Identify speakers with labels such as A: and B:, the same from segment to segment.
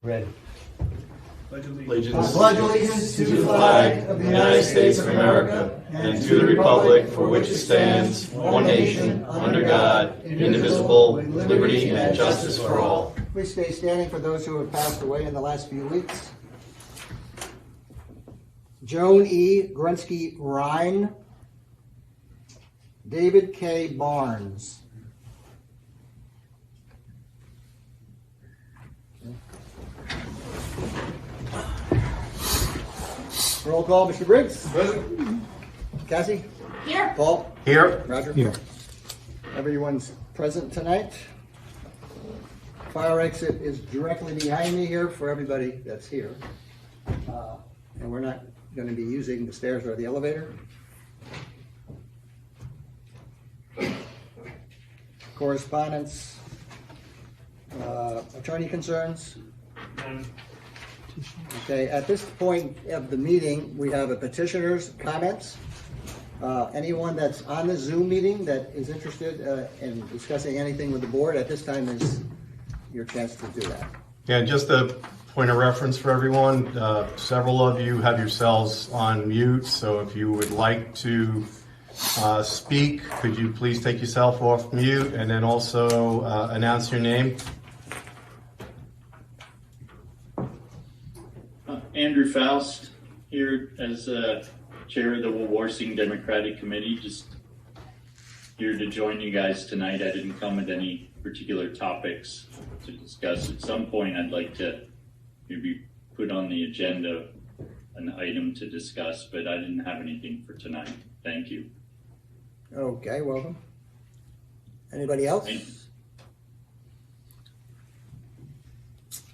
A: Ready.
B: Allegiance.
C: I pledge allegiance to the flag of the United States of America and to the republic for which it stands, one nation, under God, indivisible, with liberty and justice for all.
A: Please stay standing for those who have passed away in the last few weeks. Joan E. Grunsky Rhine, David K. Barnes. Roll call, Mr. Briggs.
B: Present.
A: Cassie?
D: Here.
A: Paul?
B: Here.
A: Roger?
C: Here.
A: Everyone's present tonight. Fire exit is directly behind me here for everybody that's here. And we're not going to be using the stairs or the elevator. Correspondence. Attorney concerns. Okay, at this point of the meeting, we have a petitioner's comments. Anyone that's on the Zoom meeting that is interested in discussing anything with the board, at this time is your chance to do that.
B: Yeah, just a point of reference for everyone. Several of you have yourselves on mute, so if you would like to speak, could you please take yourself off mute and then also announce your name?
E: Andrew Faust, here as chair of the Wawarsing Democratic Committee, just here to join you guys tonight. I didn't come with any particular topics to discuss. At some point, I'd like to maybe put on the agenda an item to discuss, but I didn't have anything for tonight. Thank you.
A: Okay, welcome. Anybody else?
E: Thank you.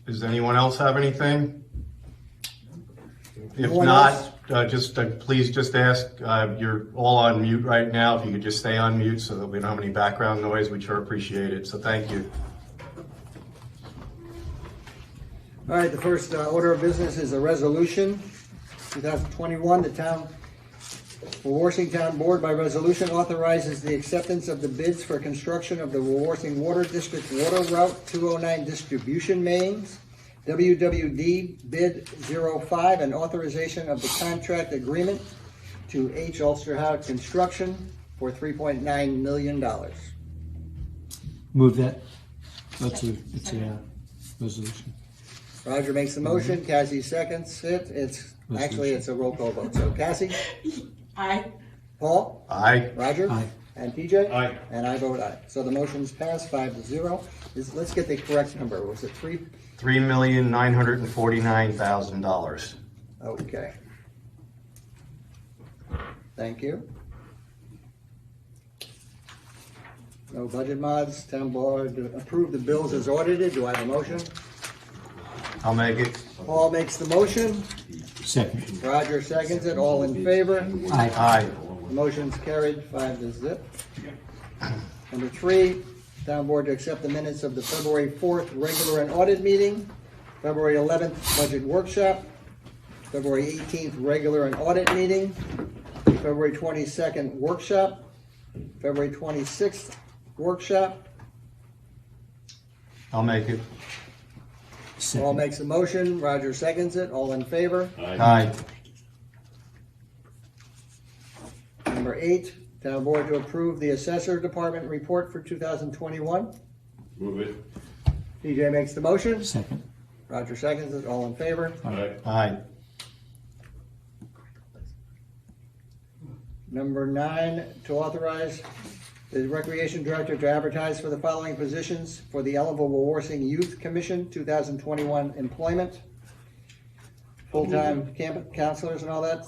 B: Does anyone else have anything? If
A: No one
B: not, please just ask, you're all on mute right now. If you could just stay on mute so that we don't have any background noise, we'd sure appreciate it. So thank you.
A: All right, the first order of business is a resolution, 2021, the Wawarsing Town Board by resolution authorizes the acceptance of the bids for construction of the Wawarsing Water District Water Route 209 distribution mains, WWD bid 05, and authorization of the contract agreement to H. Ulsterhout Construction for $3.9 million.
C: Move that. It's a resolution.
A: Roger makes the motion, Cassie seconds it. It's a roll call vote. So Cassie?
D: Aye.
A: Paul?
B: Aye.
A: Roger?
C: Aye.
A: And PJ?
B: Aye.
A: And I vote aye. So the motion's passed 5-0. Let's get the correct number. Was it 3?
B: $3,949,000.
A: Okay. Thank you. No budget mods. Town board to approve the bills as audited. Do I have a motion?
B: I'll make it.
A: Paul makes the motion.
C: Second.
A: Roger seconds it. All in favor?
C: Aye.
B: Aye.
A: Motion's carried 5-0. Number 3, town board to accept the minutes of the February 4th regular and audit meeting, February 11th budget workshop, February 18th regular and audit meeting, February 22nd workshop, February 26th workshop.
B: I'll make it.
C: Second.
A: Paul makes the motion, Roger seconds it. All in favor?
B: Aye.
A: Number 8, town board to approve the assessor department report for 2021.
F: Move it.
A: PJ makes the motion,
C: Second.
A: Roger seconds it. All in favor?
F: Aye.
B: Aye.
A: Number 9, to authorize the Recreation Director to advertise for the following positions for the Ellenville Wawarsing Youth Commission 2021 employment. Full-time camp counselors and all that.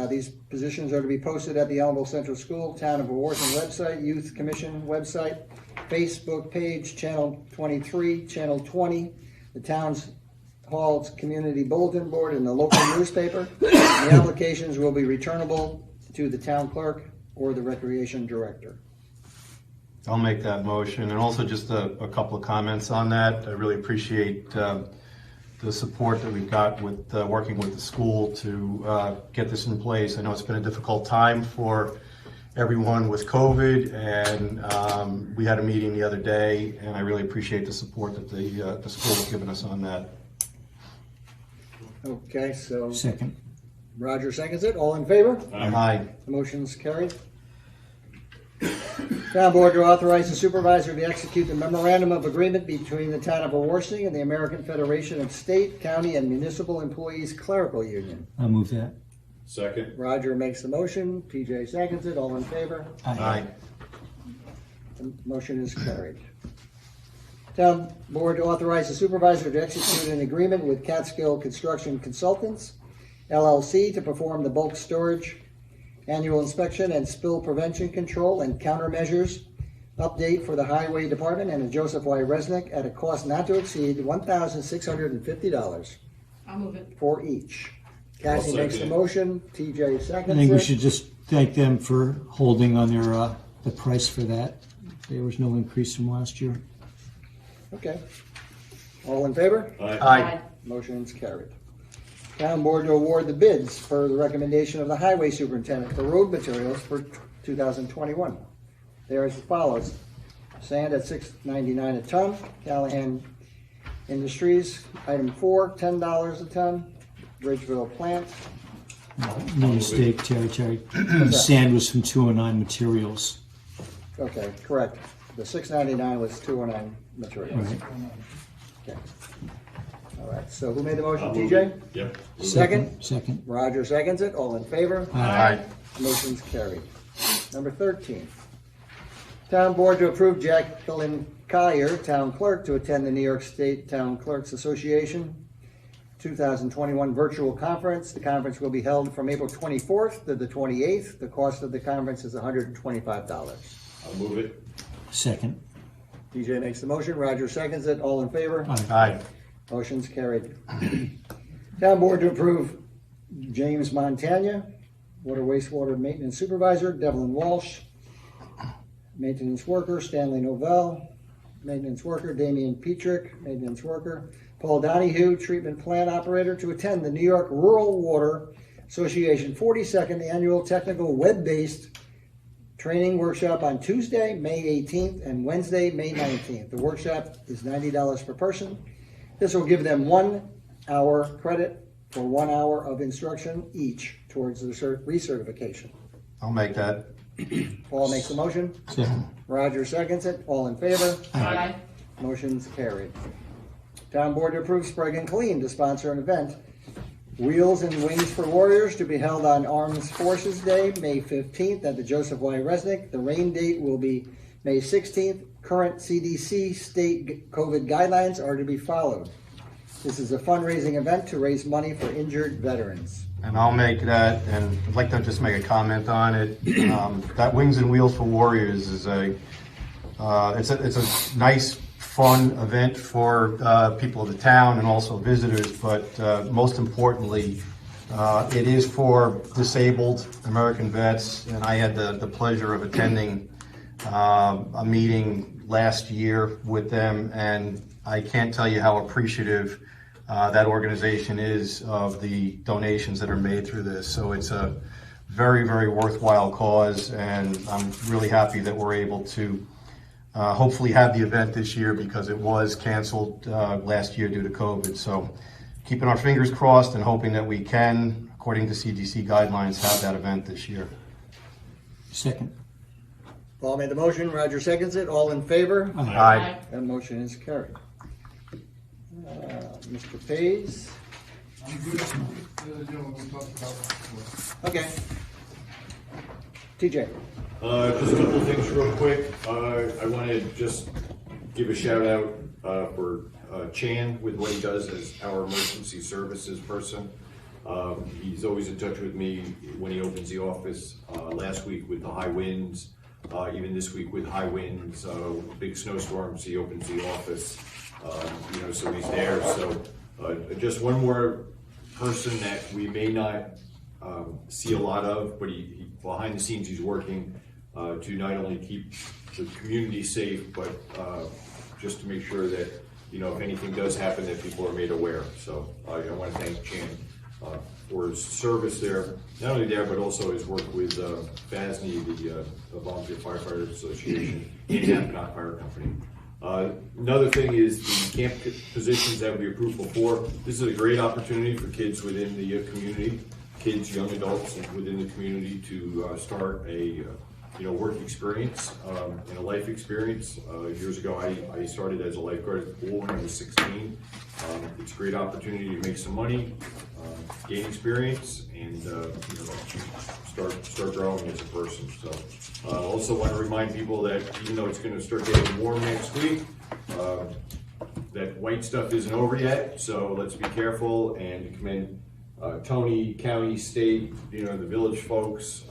A: These positions are to be posted at the Ellenville Central School, Town of Wawarsing website, Youth Commission website, Facebook page, Channel 23, Channel 20, the Town's Hall's Community Bulletin Board, and the local newspaper. The applications will be returnable to the town clerk or the recreation director.
B: I'll make that motion. And also just a couple of comments on that. I really appreciate the support that we've got with working with the school to get this in place. I know it's been a difficult time for everyone with COVID, and we had a meeting the other day, and I really appreciate the support that the school has given us on that.
A: Okay, so
D: Second.
A: Roger seconds it. All in favor?
B: Aye.
A: The motion's carried. Town Board to authorize the supervisor to execute the memorandum of agreement between the town of Wawarsing and the American Federation of State, County, and Municipal Employees Clerical Union.
D: I'll move that.
C: Second.
A: Roger makes the motion. TJ seconds it. All in favor?
B: Aye.
A: The motion is carried. Town Board to authorize the supervisor to execute an agreement with Catskill Construction Consultants, LLC, to perform the bulk storage annual inspection and spill prevention control and countermeasures update for the Highway Department and the Joseph Y. Resnick at a cost not to exceed $1,650
F: I'll move it.
A: for each. Kathy
C: I'll
A: makes the
C: second it.
A: motion. TJ
D: I
A: seconds
D: think we
A: it.
D: should just thank them for holding on their, the price for that. There was no increase from last year.
A: Okay. All in favor?
B: Aye.
A: Motion's carried. Town Board to award the bids per the recommendation of the Highway Superintendent for road materials for 2021. They are as follows. Sand at $6.99 a ton. Callahan Industries, item 4, $10 a ton. Bridgeville Plant,
D: No mistake, Terry.
A: that?
D: Sand was from 209 Materials.
A: okay, correct. The $6.99 was 209 materials.
D: Right.
A: Okay. All right, so who made the motion,
C: I'll move
A: TJ?
C: it. Yep.
A: Second?
D: Second.
A: Roger seconds it. All in favor?
B: Aye.
A: Motion's carried. Number 13. Town Board to approve Jacqueline Collier, Town Clerk, to attend the New York State Town Clerks Association 2021 virtual conference. The conference will be held from April 24th to the 28th. The cost of the conference is $125.
C: I'll move it.
D: Second.
A: DJ makes the motion. Roger seconds it. All in favor?
B: Aye.
A: Motion's carried. Town Board to approve James Montagna, Water Wastewater Maintenance Supervisor, Devlin Walsh, Maintenance Worker, Stanley Novell, Maintenance Worker, Damian Petrick, Maintenance Worker, Paul Donahue, Treatment Plant Operator, to attend the New York Rural Water Association 42nd Annual Technical Web-Based Training Workshop on Tuesday, May 18th, and Wednesday, May 19th. The workshop is $90 per person. This will give them 1 hour credit for 1 hour of instruction each towards the recertification.
B: I'll make that.
A: Paul makes the motion.
D: Second.
A: Roger seconds it. All in favor?
F: Aye.
A: Motion's carried. Town Board to approve Sprague and Clean to sponsor an event, Wheels and Wings for Warriors, to be held on Armed Forces Day, May 15th at the Joseph Y. Resnick. The rain date will be May 16th. Current CDC state COVID guidelines are to be followed. This is a fundraising event to raise money for injured veterans.
B: And I'll make that, and I'd like to just make a comment on it. That Wings and Wheels for Warriors is it's a nice, fun event for people of the town and also visitors, but most importantly, it is for disabled American vets, and I had the pleasure of attending a meeting last year with them, and I can't tell you how appreciative that organization is of the donations that are made through this. So it's a very, very worthwhile cause, and I'm really happy that we're able to hopefully have the event this year, because it was canceled last year due to COVID. So keeping our fingers crossed and hoping that we can, according to CDC guidelines, have that event this year.
D: Second.
A: Paul made the motion. Roger seconds it. All in favor?
B: Aye.
A: That motion is carried. Mr. Pays? Okay. TJ?
C: Just a couple of things real quick. I want to just give a shout out for Chan with what he does as our emergency services person. He's always in touch with me when he opens the office. Last week with the high winds, even this week with high winds, big snowstorms, he opens the office. So he's there. So just one more person that we may not see a lot of, but he behind the scenes he's working to not only keep the community safe, but just to make sure that if anything does happen, that people are made aware. So I want to thank Chan for his service there, not only there, but also his work with FASNY, the Volunteer Firefighters Association, and Apponaug Fire Company. Another thing is the camp positions that we approved before. This is a great opportunity for kids within the community, kids, young adults within the community to start a work experience and a life experience. Years ago, I started as a lifeguard at the pool when I was 16. It's a great opportunity to make some money, gain experience, and start growing as a person. So I also want to remind people that even though it's going to start getting warm next week, that white stuff isn't over yet. So let's be careful and commend Tony, county, state, the village folks.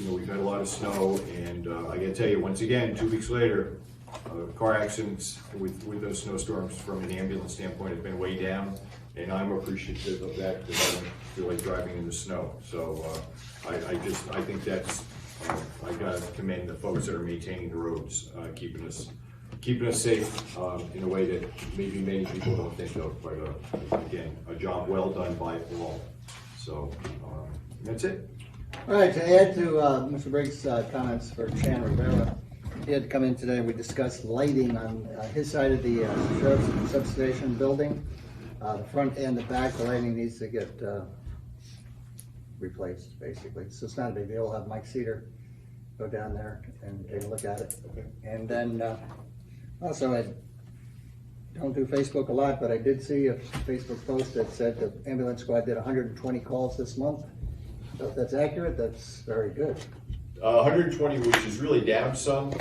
C: We've had a lot of snow, and I got to tell you, once again, 2 weeks later, car accidents with those snowstorms from an ambulance standpoint have been way down, and I'm appreciative of that because I don't feel like driving in the snow. So I think that's, I got to commend the folks that are maintaining the roads, keeping us safe in a way that maybe many people don't think of, but again, a job well done by all. So that's it.
A: All right, to add to Mr. Briggs' comments for Chan Rivera, he had to come in today and we discussed lighting on his side of the sheriff's substation building. The front and the back, the lighting needs to get replaced, basically. So it's not a big deal. We'll have Mike Cedar go down there and take a look at it.
C: Okay.
A: And then also, I don't do Facebook a lot, but I did see a Facebook post that said the ambulance squad did 120 calls this month. So if that's accurate, that's very good.
C: 120, which is really down some.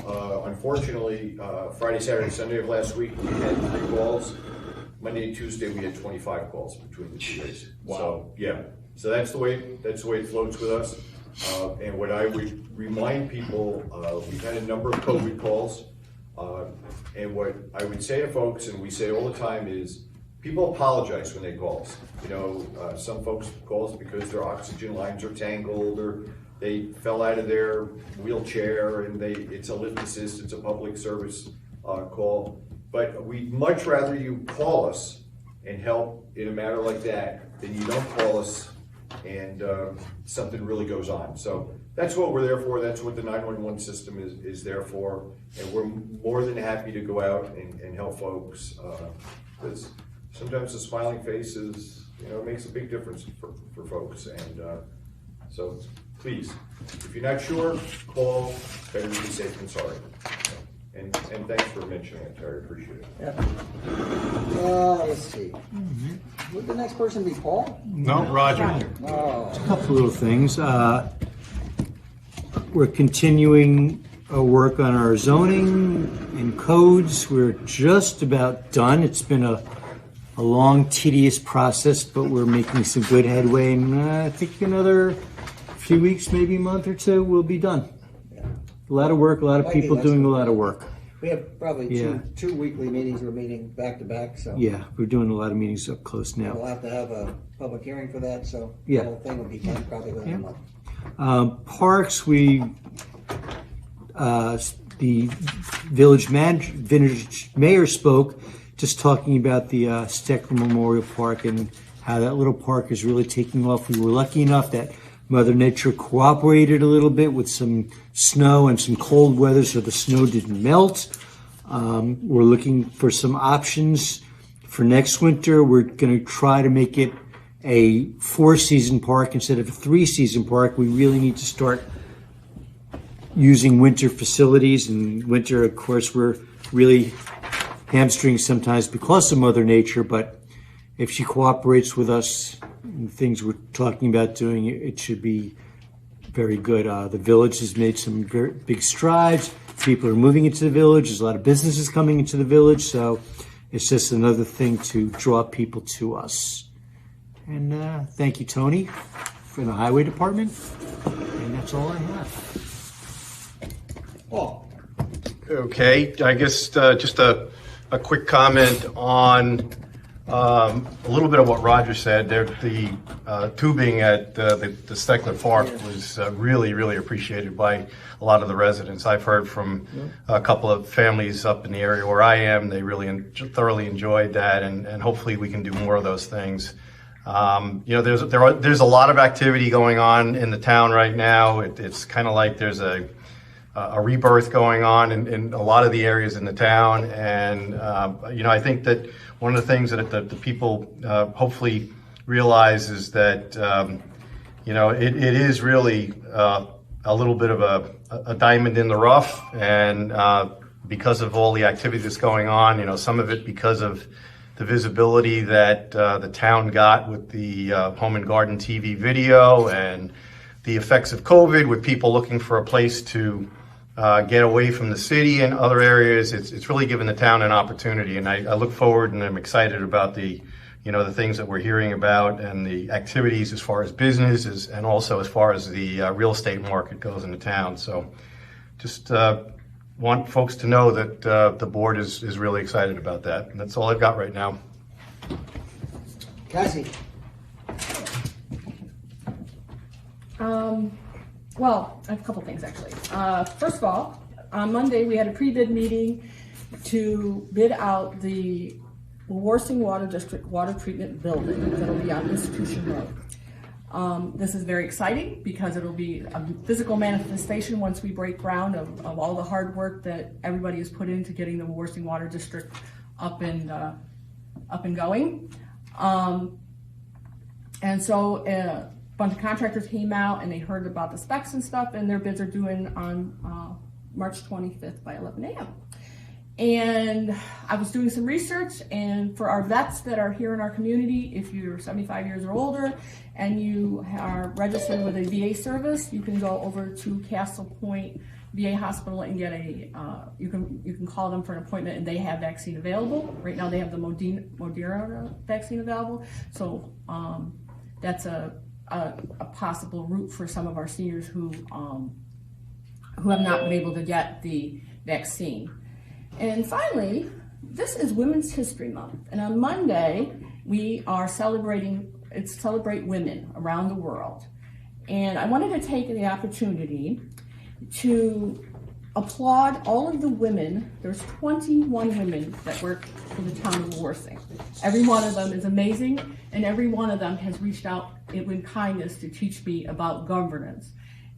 C: Unfortunately, Friday, Saturday, Sunday of last week, we had 3 calls. Monday and Tuesday, we had 25 calls between the 2 days. Wow. So yeah, so that's the way it floats with us. And what I would remind people, we've had a number of COVID calls, and what I would say to folks, and we say all the time, is people apologize when they call us. Some folks call us because their oxygen lines are tangled, or they fell out of their wheelchair and it's a lift assist, it's a public service call. But we'd much rather you call us and help in a matter like that than you don't call us and something really goes on. So that's what we're there for. That's what the 911 system is there for. And we're more than happy to go out and help folks. Because sometimes the smiling face makes a big difference for folks. And so please, if you're not sure, call. Better to be safe than sorry. And thanks for mentioning it, Terry. Appreciate it.
A: Yeah. Let's see. Would the next person be Paul?
B: No, Roger.
A: Oh.
D: A couple little things. We're continuing our work on our zoning and codes. We're just about done. It's been a long, tedious process, but we're making some good headway. And I think another few weeks, maybe a month or two, we'll be done. A lot of work, a lot of people doing a lot of work.
A: We have probably two weekly meetings. We're meeting back to back. So
D: Yeah, we're doing a lot of meetings up close now.
A: we'll have to have a public hearing for that. So
D: Yeah.
A: the whole thing will be done probably within a month.
D: Parks, the village mayor spoke, just talking about the Steckler Memorial Park and how that little park is really taking off. We were lucky enough that Mother Nature cooperated a little bit with some snow and some cold weather, so the snow didn't melt. We're looking for some options for next winter. We're going to try to make it a 4-season park instead of a 3-season park. We really need to start using winter facilities, and winter, of course, we're really hamstring sometimes because of Mother Nature, but if she cooperates with us and things we're talking about doing, it should be very good. The village has made some very big strides. People are moving into the village. There's a lot of businesses coming into the village, so it's just another thing to draw people to us. And thank you, Tony, for the highway department. And that's all I have.
A: Paul.
B: Okay, I guess just a quick comment on a little bit of what Roger said. The tubing at the Steckler Park was really appreciated by a lot of the residents. I've heard from a couple of families up in the area where I am. They really thoroughly enjoyed that, and hopefully we can do more of those things. There's a lot of activity going on in the town right now. It's kind of like there's a a rebirth going on in a lot of the areas in the town. And, I think that one of the things that the people hopefully realize is that, it is really a little bit of a diamond in the rough. And because of all the activity that's going on, some of it because of the visibility that the town got with the Home and Garden TV video, and the effects of COVID with people looking for a place to get away from the city and other areas. It's really given the town an opportunity, and I look forward and I'm excited about the things that we're hearing about and the activities as far as businesses and also as far as the real estate market goes in the town. So just want folks to know that the board is really excited about that. And that's all I've got right now.
A: Cassie?
F: Well, I have a couple things actually. First of all, on Monday we had a pre-bid meeting to bid out the Wawarsing Water District water treatment building that'll be on Institution Road. This is very exciting because it'll be a physical manifestation once we break ground of all the hard work that everybody has put into getting the Wawarsing Water District up and going. And so a bunch of contractors came out and they heard about the specs and stuff, and their bids are due in on March 25th by 11 a.m. And I was doing some research, and for our vets that are here in our community, if you're 75 years or older and you are registered with a VA service, you can go over to Castle Point VA Hospital and get you can call them for an appointment, and they have vaccine available. Right now they have the Moderna vaccine available, so that's a possible route for some of our seniors who have not been able to get the vaccine. And finally, this is Women's History Month, and on Monday we are celebrating Celebrate Women around the world. And I wanted to take the opportunity to applaud all of the women. There's 21 women that work for the town of Wawarsing. Every one of them is amazing, and every one of them has reached out with kindness to teach me about governance.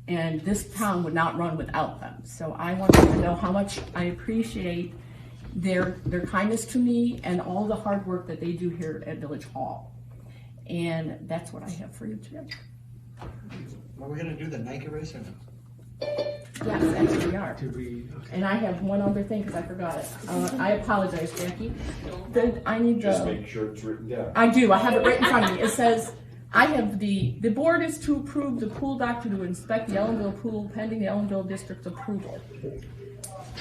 F: And this town would not run without them. So I want you to know how much I appreciate their kindness to me and all the hard work that they do here at Village Hall. And that's what I have for you today.
A: Are we gonna do the Nike race or no?
F: Yes, actually we are. And I have one other thing because I forgot it. I apologize, Jackie. I need
C: Just make sure it's written down.
F: I do. I have it right in front of me. It says, I have the board is to approve the pool doctor to inspect the Ellenville pool pending the Ellenville district's approval.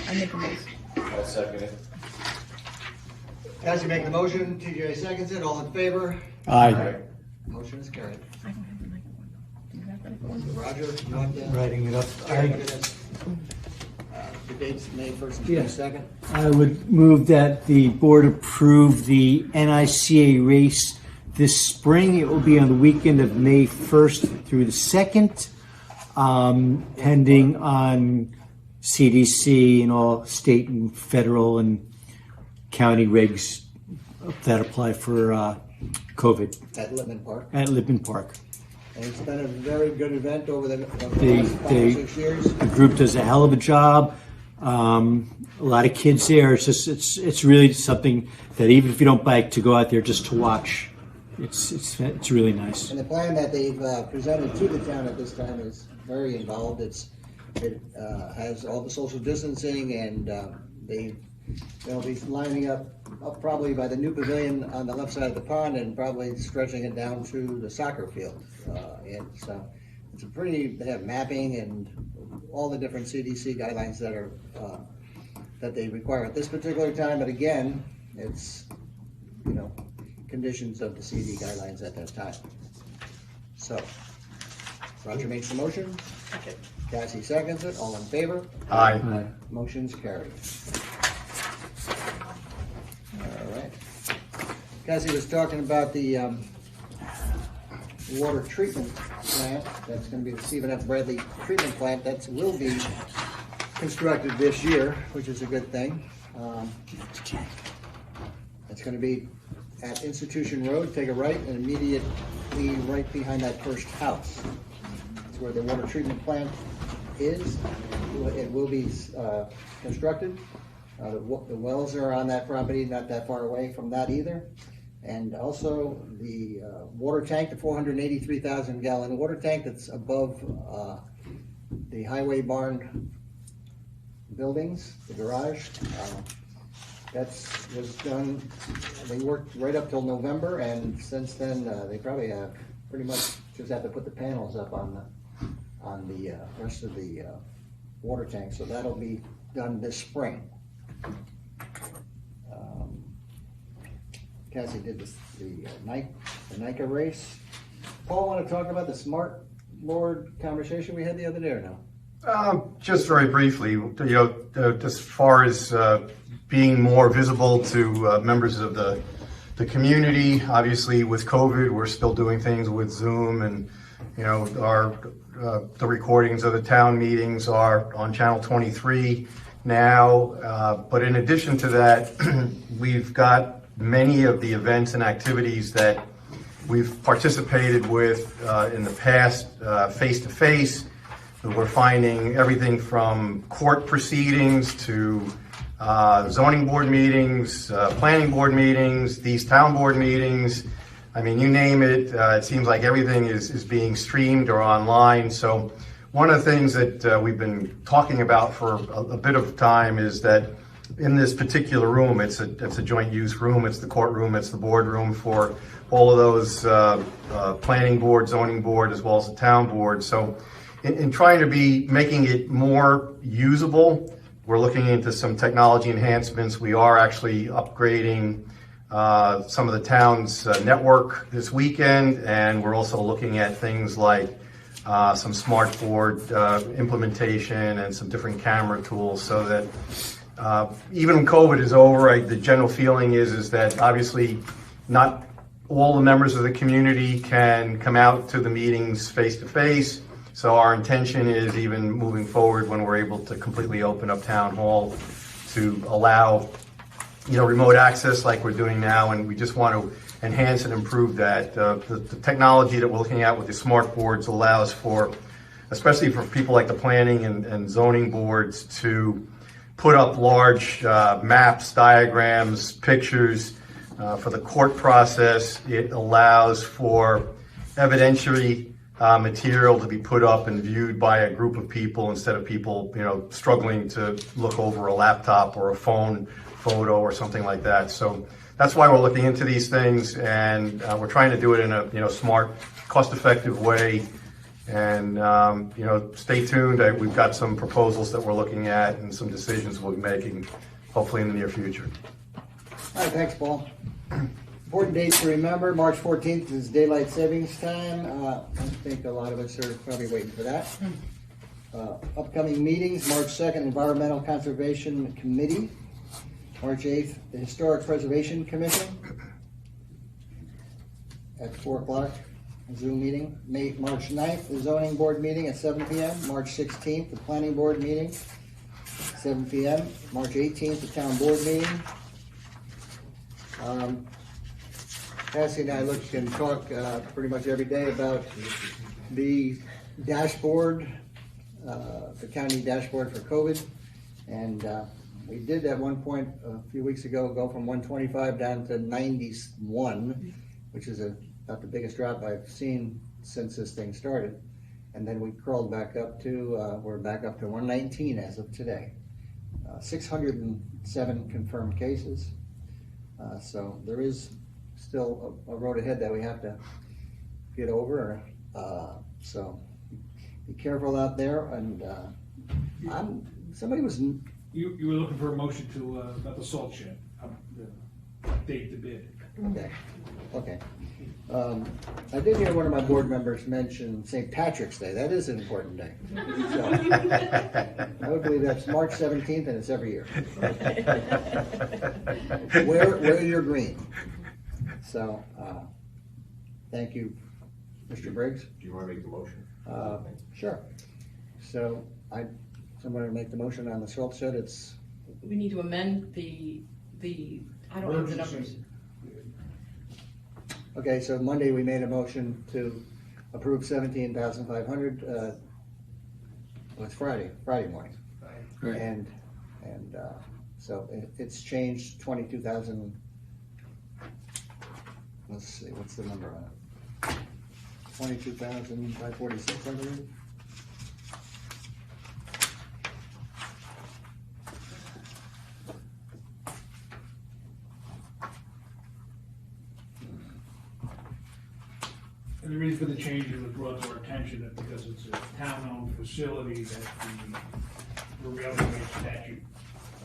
F: I make a motion.
C: I'll second it.
A: Cassie make the motion, TJ seconds it, all in favor?
D: Aye.
A: Motion is carried.
F: I don't have the mic one. Do you have that one?
A: Roger, you want the?
D: Writing it up.
A: The date's May 1st and
D: Yeah.
A: 22nd.
D: I would move that the board approve the NICA race this spring. It will be on the weekend of May 1st through the 2nd, pending on CDC and all state and federal and county regs that apply for COVID
A: At Lippman Park.
D: at Lippman Park.
A: And it's been a very good event over the
D: They-
A: last 5 or
D: they-
A: 6 years.
D: The group does a hell of a job. A lot of kids there. It's really something that even if you don't bike, to go out there just to watch, it's really nice.
A: And the plan that they've presented to the town at this time is very involved. It has all the social distancing, and they'll be lining up probably by the new pavilion on the left side of the pond and probably stretching it down to the soccer field. It's a they have mapping and all the different CDC guidelines that they require at this particular time. But again, it's, conditions of the CD guidelines at that time. So, Roger makes the motion. Cassie seconds it. All in favor?
B: Aye.
A: Motion's carried. All right. Cassie was talking about the water treatment plant. That's going to be the Stephen F. Bradley treatment plant. That will be constructed this year, which is a good thing. It's going to be at Institution Road. Take a right and immediately right behind that first house. It's where the water treatment plant is. It will be constructed. The wells are on that property, not that far away from that either. And also the water tank, the 483,000 gallon water tank that's above the highway barn buildings, the garage. Was done, they worked right up till November, and since then, they probably have pretty much just have to put the panels up on the rest of the water tank, so that'll be done this spring. Cassie did the NICA race. Paul, want to talk about the smart board conversation we had the other day or no?
B: Just very briefly, as far as being more visible to members of the community. Obviously, with COVID, we're still doing things with Zoom, and the recordings of the town meetings are on Channel 23 now. But in addition to that, we've got many of the events and activities that we've participated with in the past, face-to-face. We're finding everything from court proceedings to zoning board meetings, planning board meetings, these town board meetings. I mean, you name it. It seems like everything is being streamed or online. So one of the things that we've been talking about for a bit of time is that in this particular room, it's a joint use room. It's the courtroom. It's the boardroom for all of those planning board, zoning board, as well as the town board. So in trying to be making it more usable, we're looking into some technology enhancements. We are actually upgrading some of the town's network this weekend, and we're also looking at things like some smart board implementation and some different camera tools, so that even when COVID is over, the general feeling is that obviously not all the members of the community can come out to the meetings face to face. So our intention is, even moving forward, when we're able to completely open up town hall, to allow remote access like we're doing now, and we just want to enhance and improve that. The technology that we're looking at with the smart boards allows for, especially for people like the planning and zoning boards, to put up large maps, diagrams, pictures for the court process. It allows for evidentiary material to be put up and viewed by a group of people, instead of people struggling to look over a laptop or a phone photo or something like that. So that's why we're looking into these things, and we're trying to do it in a smart, cost-effective way. And stay tuned. We've got some proposals that we're looking at and some decisions we'll be making, hopefully in the near future.
A: All right, thanks, Paul. Important dates to remember: March 14th is daylight savings time. I think a lot of us are probably waiting for that. Upcoming meetings: March 2nd, Environmental Conservation Committee. March 8th, the Historic Preservation Commission at 4 o'clock. Zoom meeting. March 9th, the Zoning Board meeting at 7 p.m. March 16th, the Planning Board meeting, 7 p.m. March 18th, the Town Board meeting. Cassie and I look and talk pretty much every day about the dashboard, the county dashboard for COVID. And we did at one point a few weeks ago go from 125 down to 91, which is about the biggest drop I've seen since this thing started. And then we crawled back up to, we're back up to 119 as of today. 607 confirmed cases. So there is still a road ahead that we have to get over. So be careful out there. And somebody was...
G: You were looking for a motion to, about the salt shed, update the bid.
A: Okay. I did hear one of my board members mention St. Patrick's Day. That is an important day. So, I would believe that's March 17th, and it's every year. Wear your green. So, thank you, Mr. Briggs.
C: Do you want to make the motion?
A: Sure. So, someone to make the motion on the salt shed.
F: We need to amend the I don't know the numbers.
A: Okay, so Monday we made a motion to approve $17,500 Well, it's Friday morning.
D: Right.
A: And so it's changed 22,000. Let's see, what's the number on it? 22,546, I believe.
G: And the reason for the change was brought to our attention that because it's a town-owned facility that the prevailing wage statute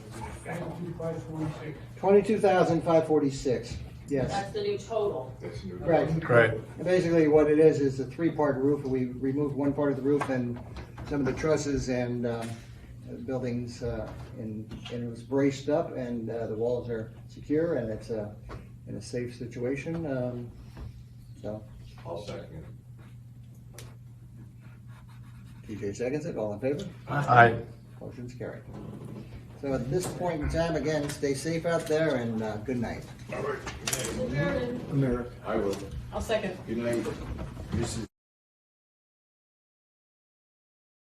G: was in effect.
A: 22,546, yes.
H: That's the new total.
A: Right.
B: Right.
A: And basically what it is a three-part roof. We removed one part of the roof and some of the trusses and buildings, and it was braced up, and the walls are secure, and it's in a safe situation, so.
C: I'll second it.
A: TJ seconds it, all in favor?
B: Aye.
A: Motion's carried. So at this point in time, again, stay safe out there, and good night.
C: All right.
D: America.
C: I will.
H: I'll second.
C: Good night. This is